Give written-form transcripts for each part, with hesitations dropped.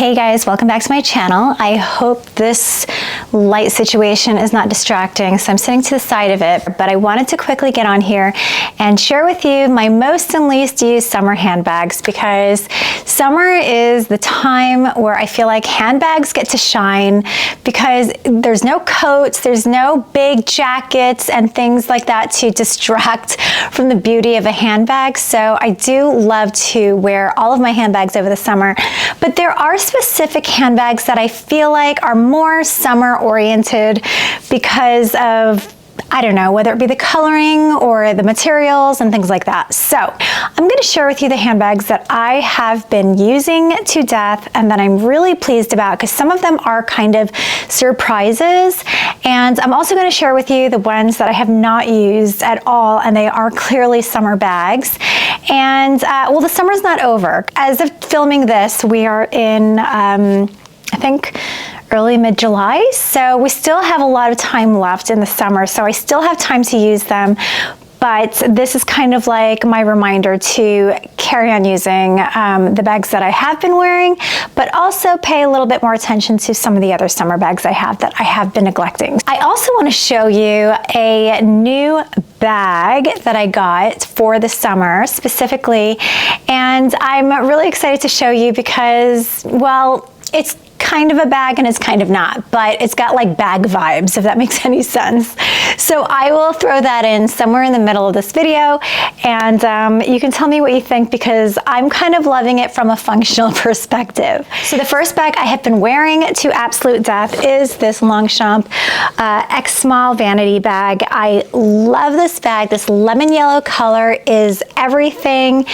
Hey guys, welcome back to my channel. I hope this light situation is not distracting, so I'm sitting to the side of it, but I wanted to quickly get on here and share with you my most and least used summer handbags, because summer is the time where I feel like handbags get to shine because there's no coats, there's no big jackets and things like that to distract from the beauty of a handbag. So I do love to wear all of my handbags over the summer, but there are specific handbags that I feel like are more summer oriented because of, I don't know, whether it be the coloring or the materials and things like that. So I'm going to share with you the handbags that I have been using to death and that I'm really pleased about, because some of them are kind of surprises. And I'm also going to share with you the ones that I have not used at all, and they are clearly summer bags. And well, the summer's not over. As of filming this, we are in, I think, early mid-July, so we still have a lot of time left in the summer, so I still have time to use them. But this is kind of like my reminder to carry on using the bags that I have been wearing, but also pay a little bit more attention to some of the other summer bags I have that I have been neglecting. I also want to show you a new bag that I got for the summer specifically, and I'm really excited to show you because, well, it's kind of a bag and it's kind of not, but it's got like bag vibes, if that makes any sense. So I will throw that in somewhere in the middle of this video, and you can tell me what you think, because I'm kind of loving it from a functional perspective. So the first bag I have been wearing to absolute death is this Longchamp X Small vanity bag. I love this bag. This lemon yellow color is everything.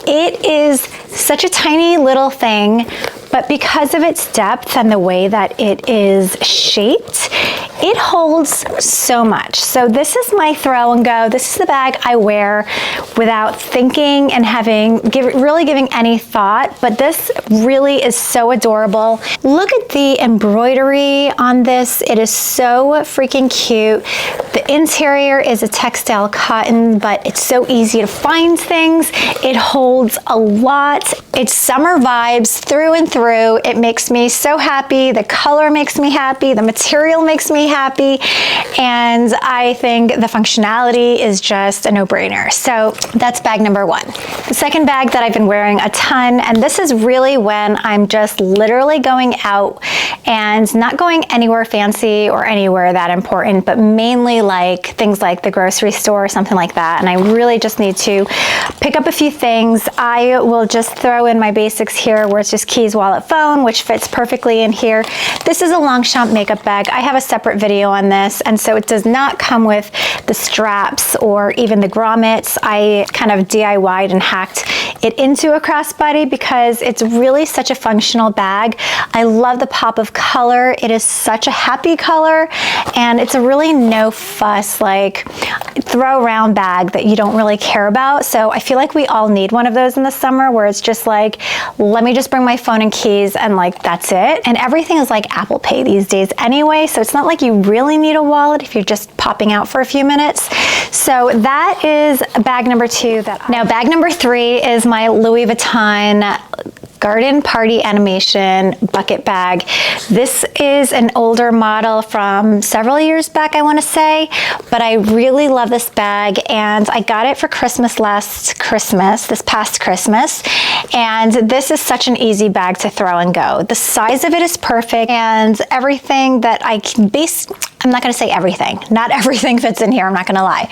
It is such a tiny little thing, but because of its depth and the way that it is shaped, it holds so much. So this is my throw and go. This is the bag I wear without thinking and really giving any thought, but this really is so adorable. Look at the embroidery on this. It is so freaking cute. The interior is a textile cotton, but it's so easy to find things. It holds a lot. It's summer vibes through and through. It makes me so happy. The color makes me happy. The material makes me happy. And I think the functionality is just a no-brainer. So that's bag number one. The second bag that I've been wearing a ton, and this is really when I'm just literally going out and not going anywhere fancy or anywhere that important, but mainly like things like the grocery store or something like that. And I really just need to pick up a few things. I will just throw in my basics here, where it's just keys, wallet, phone, which fits perfectly in here. This is a Longchamp makeup bag. I have a separate video on this, and so it does not come with the straps or even the grommets. I kind of DIY'd and hacked it into a crossbody because it's really such a functional bag. I love the pop of color. It is such a happy color, and it's a really no fuss, like throw around bag that you don't really care about. So I feel like we all need one of those in the summer, where it's just like, let me just bring my phone and keys and like that's it. And everything is like Apple Pay these days anyway, so it's not like you really need a wallet if you're just popping out for a few minutes. So that is bag number two. Now bag number three is my Louis Vuitton Garden Party Animation bucket bag. This is an older model from several years back, I want to say, but I really love this bag, and I got it for Christmas this past Christmas, and this is such an easy bag to throw and go. The size of it is perfect, and everything that I can I'm not going to say everything. Not everything fits in here, I'm not going to lie.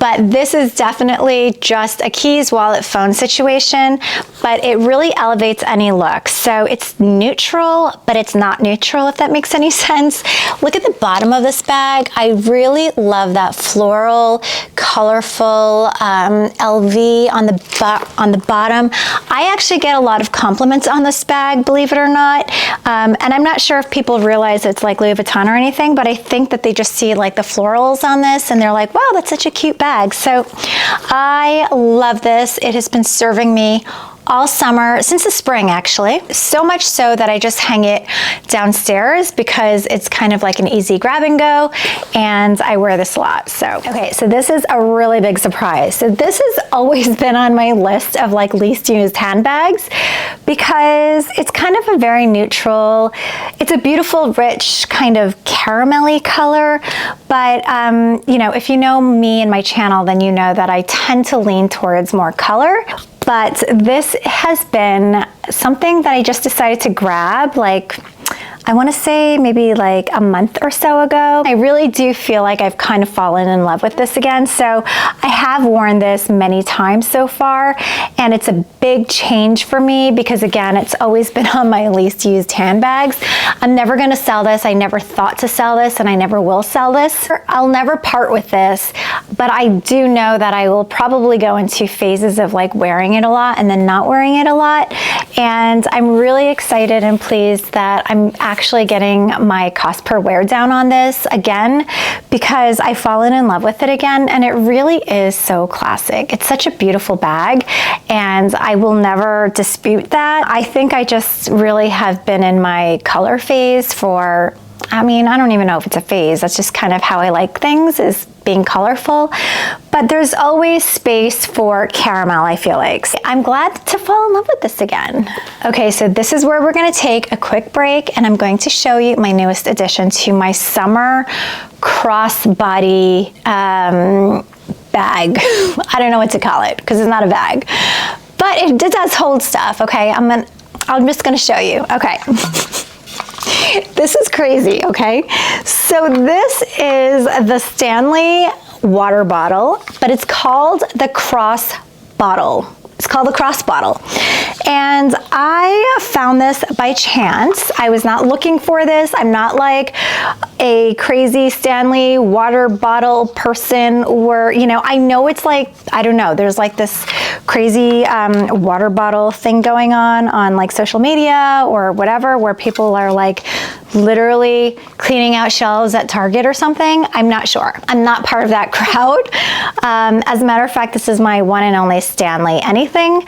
But this is definitely just a keys, wallet, phone situation, but it really elevates any look. So it's neutral, but it's not neutral, if that makes any sense. Look at the bottom of this bag. I really love that floral, colorful LV on the bottom. I actually get a lot of compliments on this bag, believe it or not. And I'm not sure if people realize it's like Louis Vuitton or anything, but I think that they just see like the florals on this and they're like, wow, that's such a cute bag. So I love this. It has been serving me all summer, since the spring actually. So much so that I just hang it downstairs because it's kind of like an easy grab and go, and I wear this a lot. So, okay, so this is a really big surprise. So this has always been on my list of like least used handbags because it's kind of a very neutral, it's a beautiful, rich kind of caramelly color. But, you know, if you know me and my channel, then you know that I tend to lean towards more color. But this has been something that I just decided to grab, like, I want to say maybe like a month or so ago. I really do feel like I've kind of fallen in love with this again. So I have worn this many times so far, and it's a big change for me because again, it's always been on my least used handbags. I'm never going to sell this. I never thought to sell this, and I never will sell this. I'll never part with this, but I do know that I will probably go into phases of like wearing it a lot and then not wearing it a lot. And I'm really excited and pleased that I'm actually getting my cost per wear down on this again because I've fallen in love with it again, and it really is so classic. It's such a beautiful bag, and I will never dispute that. I think I just really have been in my color phase for, I mean, I don't even know if it's a phase. That's just kind of how I like things, is being colorful. But there's always space for caramel, I feel like. So I'm glad to fall in love with this again. Okay, so this is where we're gonna take a quick break, and I'm going to show you my newest addition to my summer crossbody bag. I don't know what to call it because it's not a bag, but it does hold stuff, okay? I'm just gonna show you, okay. This is crazy, okay? So this is the Stanley water bottle, but it's called the Cross Bottle. It's called the Cross Bottle. And I found this by chance. I was not looking for this. I'm not like a crazy Stanley water bottle person, or, you know, I know it's like, I don't know, there's like this crazy water bottle thing going on like social media or whatever, where people are like literally cleaning out shelves at Target or something. I'm not sure. I'm not part of that crowd. As a matter of fact, this is my one and only Stanley anything.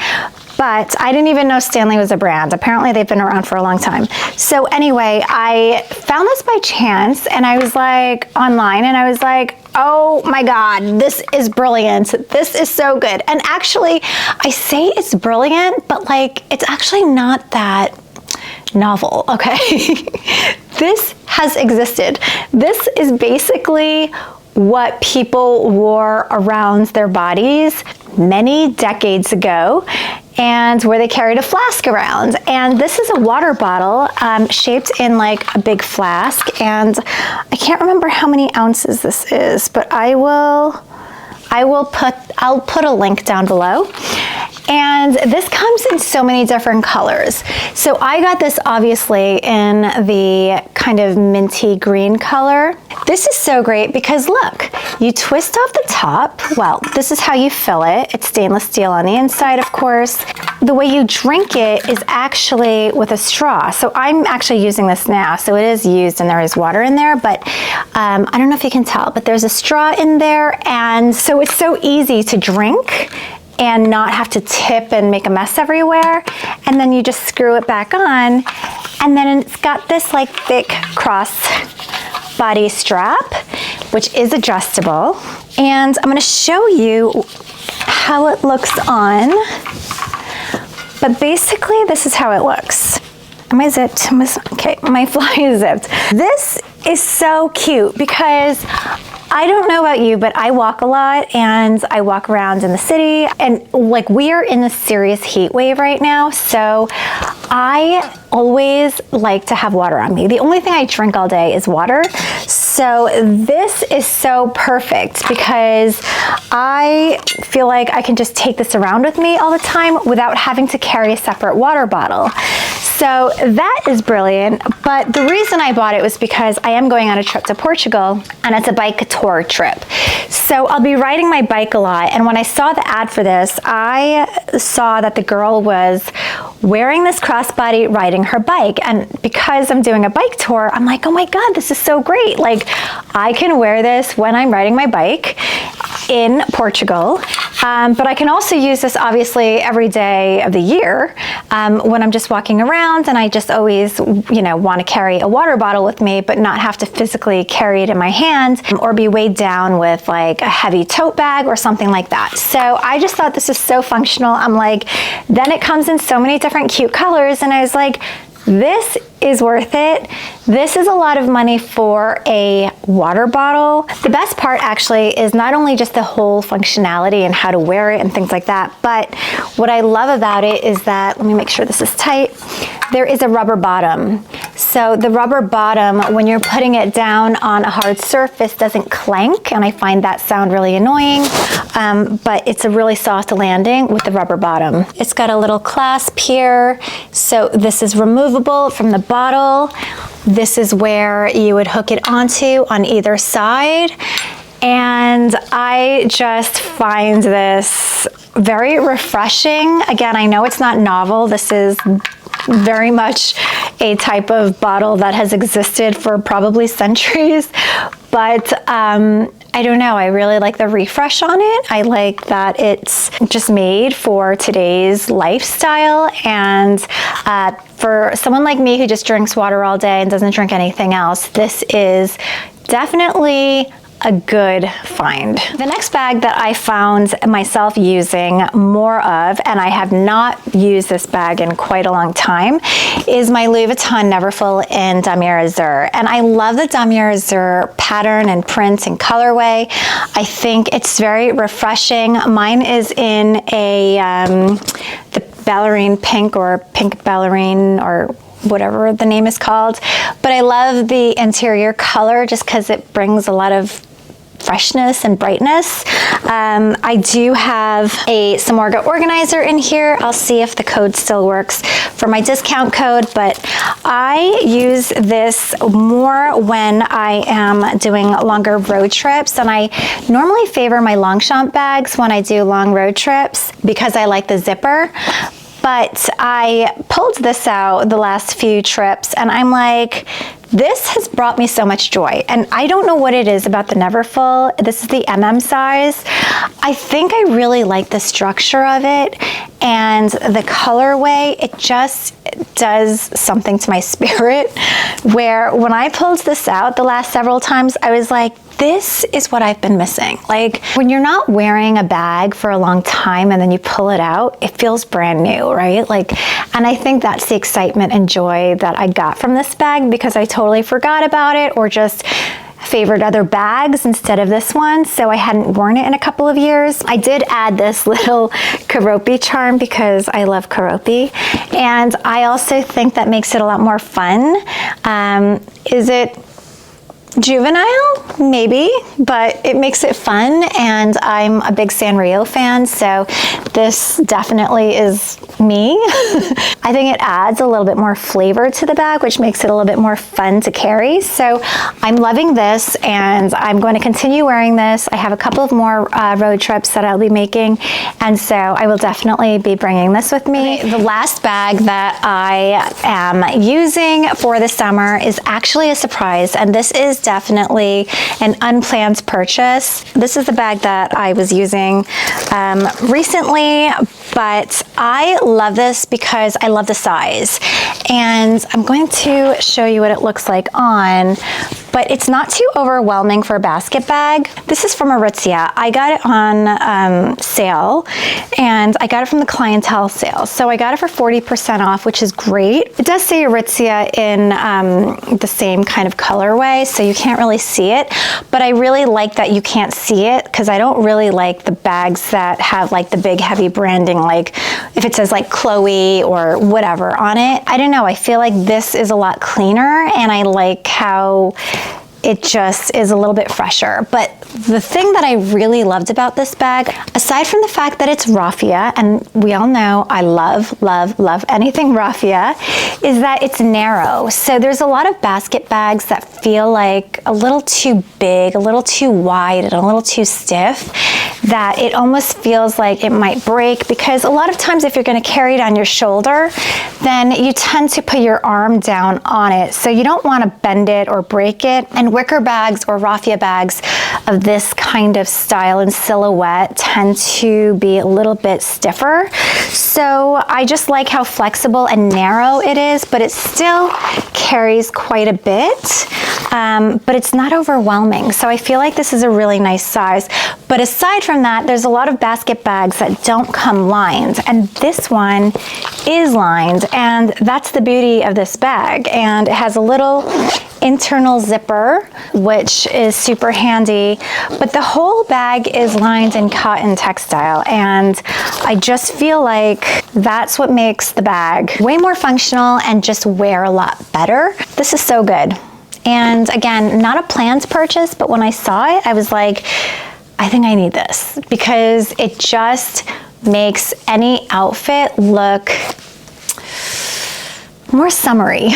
But I didn't even know Stanley was a brand. Apparently they've been around for a long time. So anyway, I found this by chance, and I was like online, and I was like, oh my God, this is brilliant. This is so good. And actually, I say it's brilliant, but like, it's actually not that novel, okay? This has existed. This is basically what people wore around their bodies many decades ago, and where they carried a flask around. And this is a water bottle shaped in like a big flask, and I can't remember how many ounces this is, but I'll put a link down below. And this comes in so many different colors. So I got this obviously in the kind of minty green color. This is so great because look, you twist off the top. Well, this is how you fill it. It's stainless steel on the inside, of course. The way you drink it is actually with a straw. So I'm actually using this now. So it is used and there is water in there, but I don't know if you can tell, but there's a straw in there. And so it's so easy to drink and not have to tip and make a mess everywhere. And then you just screw it back on, and then it's got this like thick cross body strap, which is adjustable. And I'm gonna show you how it looks on. But basically this is how it looks. Am I zipped? Okay, my fly is zipped. This is so cute because I don't know about you, but I walk a lot and I walk around in the city, and like we are in a serious heat wave right now. So I always like to have water on me. The only thing I drink all day is water. So this is so perfect because I feel like I can just take this around with me all the time without having to carry a separate water bottle. So that is brilliant. But the reason I bought it was because I am going on a trip to Portugal, and it's a bike tour trip. So I'll be riding my bike a lot. And when I saw the ad for this, I saw that the girl was wearing this crossbody, riding her bike. And because I'm doing a bike tour, I'm like, oh my God, this is so great. Like, I can wear this when I'm riding my bike in Portugal, but I can also use this obviously every day of the year when I'm just walking around, and I just always, you know, want to carry a water bottle with me, but not have to physically carry it in my hand or be weighed down with like a heavy tote bag or something like that. So I just thought this is so functional. I'm like, then it comes in so many different cute colors, and I was like, this is worth it. This is a lot of money for a water bottle. The best part actually is not only just the whole functionality and how to wear it and things like that, but what I love about it is that, let me make sure this is tight, there is a rubber bottom. So the rubber bottom, when you're putting it down on a hard surface, doesn't clank, and I find that sound really annoying, but it's a really soft landing with the rubber bottom. It's got a little clasp here, so this is removable from the bottle. This is where you would hook it onto on either side. And I just find this very refreshing. Again, I know it's not novel. This is very much a type of bottle that has existed for probably centuries, but I don't know, I really like the refresh on it. I like that it's just made for today's lifestyle, and for someone like me who just drinks water all day and doesn't drink anything else, this is definitely a good find. The next bag that I found myself using more of, and I have not used this bag in quite a long time, is my Louis Vuitton Neverfull in Damier Azur. And I love the Damier Azur pattern and print and colorway. I think it's very refreshing. Mine is in a the ballerine pink, or pink ballerine, or whatever the name is called. But I love the interior color just because it brings a lot of freshness and brightness. I do have a Samorga organizer in here. I'll see if the code still works for my discount code, but I use this more when I am doing longer road trips, and I normally favor my Longchamp bags when I do long road trips because I like the zipper. But I pulled this out the last few trips, and I'm like, this has brought me so much joy. And I don't know what it is about the Neverfull. This is the size. I think I really like the structure of it and the colorway. It just does something to my spirit, where when I pulled this out the last several times, I was like, this is what I've been missing. Like, when you're not wearing a bag for a long time and then you pull it out, it feels brand new, right? Like, and I think that's the excitement and joy that I got from this bag, because I totally forgot about it or just favored other bags instead of this one, so I hadn't worn it in a couple of years. I did add this little Keroppi charm because I love Keroppi, and I also think that makes it a lot more fun. Is it juvenile? Maybe, but it makes it fun, and I'm a big Sanrio fan, so this definitely is me. I think it adds a little bit more flavor to the bag, which makes it a little bit more fun to carry. So I'm loving this, and I'm going to continue wearing this. I have a couple of more road trips that I'll be making, and so I will definitely be bringing this with me. The last bag that I am using for the summer is actually a surprise, and this is definitely an unplanned purchase. This is the bag that I was using recently, but I love this because I love the size. And I'm going to show you what it looks like on, but it's not too overwhelming for a basket bag. This is from Aritizia. I got it on sale, and I got it from the clientele sale. So I got it for 40% off, which is great. It does say Aritizia in the same kind of colorway, so you can't really see it, but I really like that you can't see it, because I don't really like the bags that have like the big heavy branding, like if it says like Chloe or whatever on it. I don't know, I feel like this is a lot cleaner, and I like how it just is a little bit fresher. But the thing that I really loved about this bag, aside from the fact that it's raffia, and we all know I love, love, love anything raffia, is that it's narrow. So there's a lot of basket bags that feel like a little too big, a little too wide, and a little too stiff. that it almost feels like it might break, because a lot of times if you're going to carry it on your shoulder, then you tend to put your arm down on it. So you don't want to bend it or break it. And wicker bags or raffia bags of this kind of style and silhouette tend to be a little bit stiffer. So I just like how flexible and narrow it is, but it still carries quite a bit, but it's not overwhelming. So I feel like this is a really nice size. But aside from that, there's a lot of basket bags that don't come lined, and this one is lined, and that's the beauty of this bag. And it has a little internal zipper, which is super handy, but the whole bag is lined in cotton textile, and I just feel like that's what makes the bag way more functional and just wear a lot better. This is so good. And again, not a planned purchase, but when I saw it, I was like, I think I need this, because it just makes any outfit look more summery.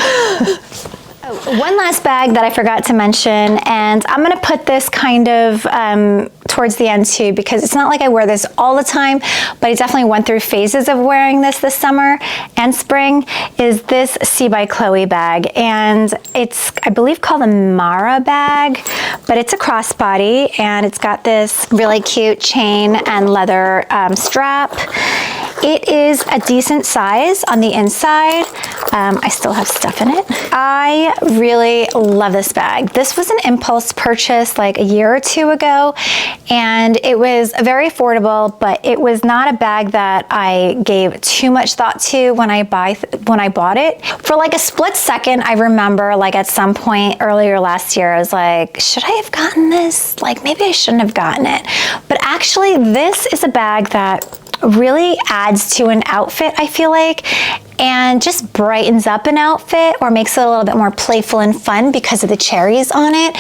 One last bag that I forgot to mention, and I'm gonna put this kind of towards the end too, because it's not like I wear this all the time, but I definitely went through phases of wearing this summer and spring, is this See by Chloe bag. And it's, I believe, called a Mara bag, but it's a crossbody, and it's got this really cute chain and leather strap. It is a decent size on the inside. I still have stuff in it. I really love this bag. This was an impulse purchase like a year or two ago, and it was very affordable, but it was not a bag that I gave too much thought to when I bought it. For like a split second, I remember like at some point earlier last year, I was like, should I have gotten this? Like maybe I shouldn't have gotten it. But actually, this is a bag that really adds to an outfit, I feel like, and just brightens up an outfit or makes it a little bit more playful and fun because of the cherries on it.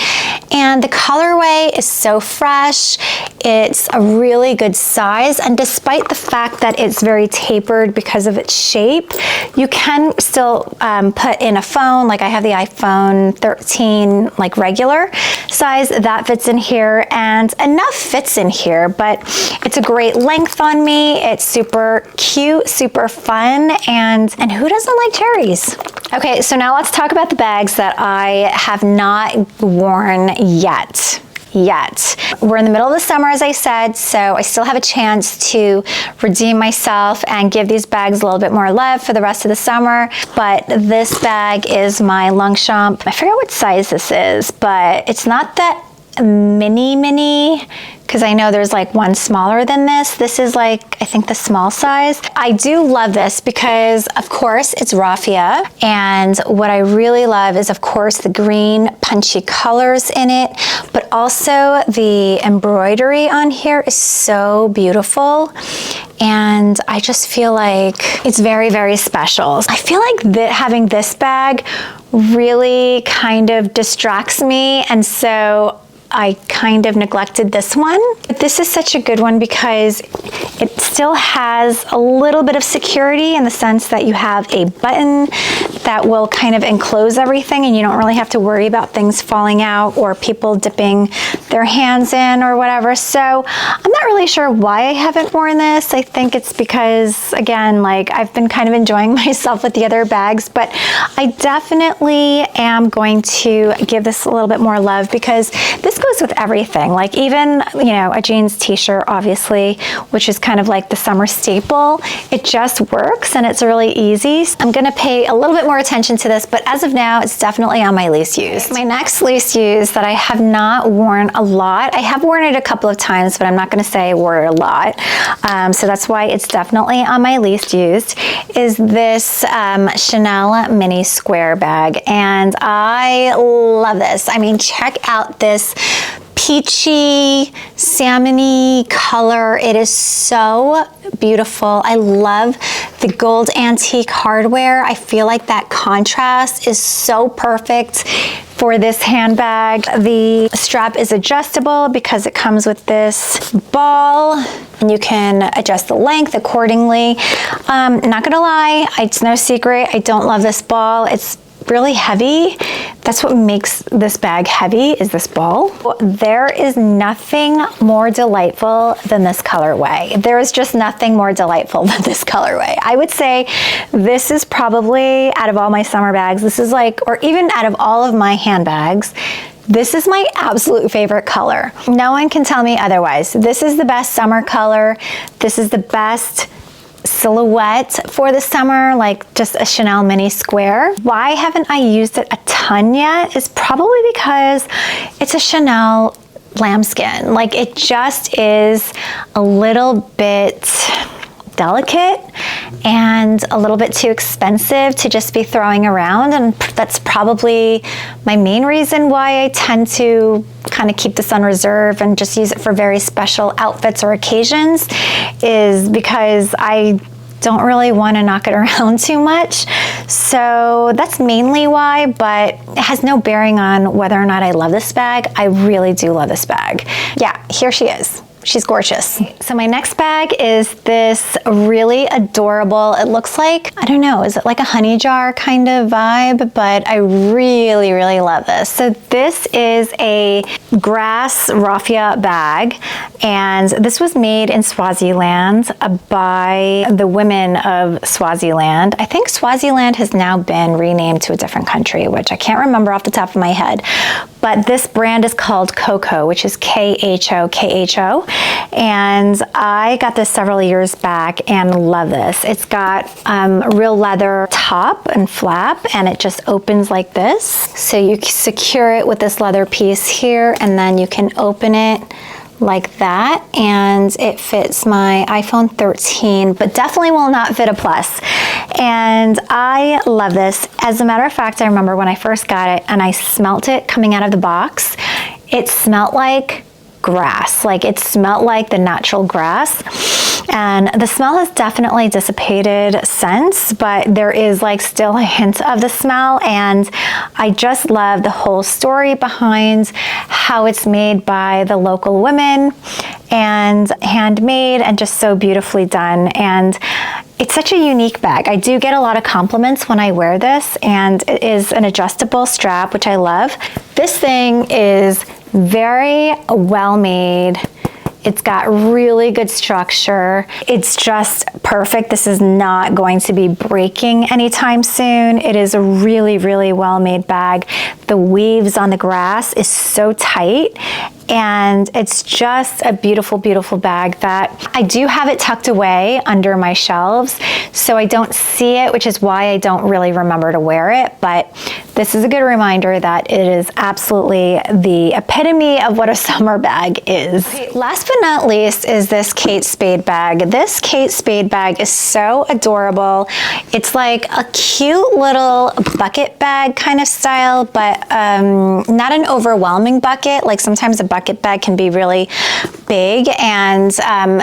And the colorway is so fresh. It's a really good size, and despite the fact that it's very tapered because of its shape, you can still put in a phone. Like I have the iPhone 13 like regular size that fits in here, and enough fits in here, but it's a great length on me. It's super cute, super fun, and who doesn't like cherries? Okay, so now let's talk about the bags that I have not worn yet. We're in the middle of the summer, as I said, so I still have a chance to redeem myself and give these bags a little bit more love for the rest of the summer. But this bag is my Longchamp. I forget what size this is, but it's not that mini, because I know there's like one smaller than this. This is like, I think, the small size. I do love this because, of course, it's raffia. And what I really love is, of course, the green punchy colors in it, but also the embroidery on here is so beautiful. And I just feel like it's very, very special. I feel like having this bag really kind of distracts me, and so I kind of neglected this one. But this is such a good one because it still has a little bit of security in the sense that you have a button that will kind of enclose everything, and you don't really have to worry about things falling out or people dipping their hands in or whatever. So I'm not really sure why I haven't worn this. I think it's because, again, like I've been kind of enjoying myself with the other bags, but I definitely am going to give this a little bit more love because this goes with everything. Like even, you know, a jeans t-shirt, obviously, which is kind of like the summer staple. It just works and it's really easy. I'm gonna pay a little bit more attention to this, but as of now, it's definitely on my least used. My next least used that I have not worn a lot, I have worn it a couple of times, but I'm not gonna say I wore it a lot. So that's why it's definitely on my least used, is this Chanel mini square bag. And I love this. I mean, check out this peachy, salmony color. It is so beautiful. I love the gold antique hardware. I feel like that contrast is so perfect for this handbag. The strap is adjustable because it comes with this ball, and you can adjust the length accordingly. Not gonna lie, it's no secret, I don't love this ball. It's really heavy. That's what makes this bag heavy, is this ball. There is nothing more delightful than this colorway. There is just nothing more delightful than this colorway. I would say this is probably, out of all my summer bags, this is like, or even out of all of my handbags, this is my absolute favorite color. No one can tell me otherwise. This is the best summer color. This is the best silhouette for the summer, like just a Chanel mini square. Why haven't I used it a ton yet is probably because it's a Chanel lambskin. Like, it just is a little bit delicate and a little bit too expensive to just be throwing around, and that's probably my main reason why I tend to kind of keep this on reserve and just use it for very special outfits or occasions, is because I don't really want to knock it around too much. So that's mainly why, but it has no bearing on whether or not I love this bag. I really do love this bag. Yeah, here she is. She's gorgeous. So my next bag is this really adorable, it looks like, I don't know, is it like a honey jar kind of vibe? But I really, really love this. So this is a grass raffia bag, and this was made in Swaziland by the women of Swaziland. I think Swaziland has now been renamed to a different country, which I can't remember off the top of my head. But this brand is called Coco, which is K-H-O, and I got this several years back and love this. It's got a real leather top and flap, and it just opens like this. So you secure it with this leather piece here, and then you can open it like that, and it fits my iPhone 13, but definitely will not fit a Plus. And I love this. As a matter of fact, I remember when I first got it and I smelt it coming out of the box, it smelled like grass. Like, it smelled like the natural grass. And the smell has definitely dissipated since, but there is like still a hint of the smell. And I just love the whole story behind how it's made by the local women and handmade and just so beautifully done. And it's such a unique bag. I do get a lot of compliments when I wear this, and it is an adjustable strap, which I love. This thing is very well made. It's got really good structure. It's just perfect. This is not going to be breaking anytime soon. It is a really, really well-made bag. The weaves on the grass is so tight, and it's just a beautiful, beautiful bag that I do have it tucked away under my shelves, so I don't see it, which is why I don't really remember to wear it. But this is a good reminder that it is absolutely the epitome of what a summer bag is. Okay, last but not least is this Kate Spade bag. This Kate Spade bag is so adorable. It's like a cute little bucket bag kind of style, but not an overwhelming bucket. Like, sometimes a bucket bag can be really big, and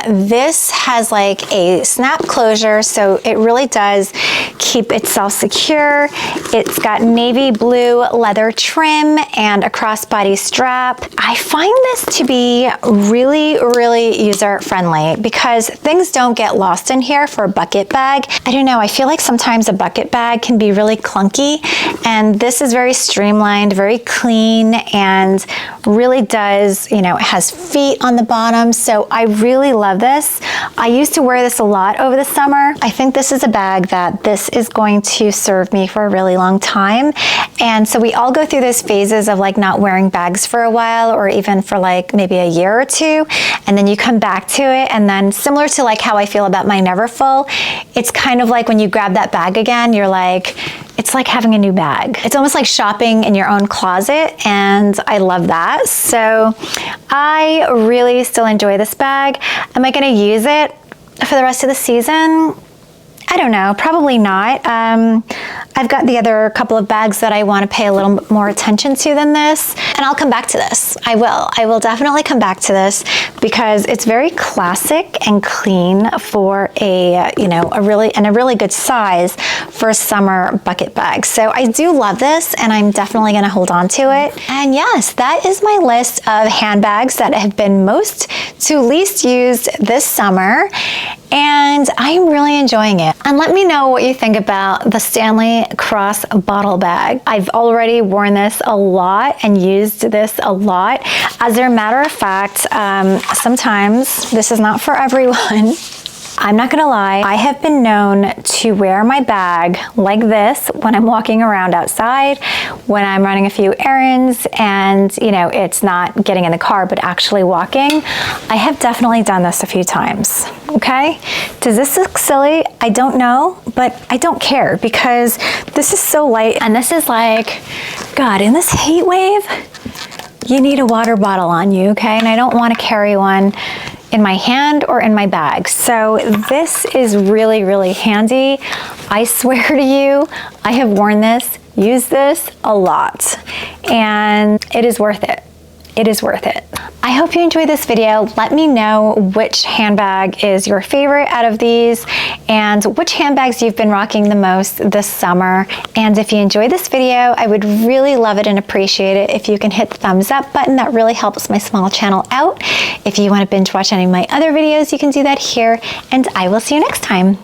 this has like a snap closure, so it really does keep itself secure. It's got navy blue leather trim and a crossbody strap. I find this to be really, really user-friendly because things don't get lost in here for a bucket bag. I don't know, I feel like sometimes a bucket bag can be really clunky, and this is very streamlined, very clean, and really does, you know, it has feet on the bottom, so I really love this. I used to wear this a lot over the summer. I think this is a bag that this is going to serve me for a really long time. And so we all go through those phases of like not wearing bags for a while, or even for like maybe a year or two, and then you come back to it, and then similar to like how I feel about my Neverfull, it's kind of like when you grab that bag again, you're like, it's like having a new bag. It's almost like shopping in your own closet, and I love that. So I really still enjoy this bag. Am I gonna use it for the rest of the season? I don't know, probably not. I've got the other couple of bags that I want to pay a little more attention to than this, and I'll come back to this. I will definitely come back to this because it's very classic and clean for a, you know, a really good size for a summer bucket bag. So I do love this, and I'm definitely going to hold on to it. And yes, that is my list of handbags that have been most to least used this summer, and I'm really enjoying it. And let me know what you think about the Stanley cross bottle bag. I've already worn this a lot and used this a lot. As a matter of fact, sometimes this is not for everyone. I'm not gonna lie, I have been known to wear my bag like this when I'm walking around outside, when I'm running a few errands and, you know, it's not getting in the car, but actually walking. I have definitely done this a few times, okay? Does this look silly? I don't know, but I don't care because this is so light and this is like, God, in this heat wave, you need a water bottle on you, okay? And I don't wanna carry one in my hand or in my bag. So this is really, really handy. I swear to you, I have worn this, used this a lot, and it is worth it. It is worth it. I hope you enjoyed this video. Let me know which handbag is your favorite out of these and which handbags you've been rocking the most this summer. And if you enjoyed this video, I would really love it and appreciate it if you can hit the thumbs up button. That really helps my small channel out. If you want to binge watch any of my other videos, you can do that here, and I will see you next time.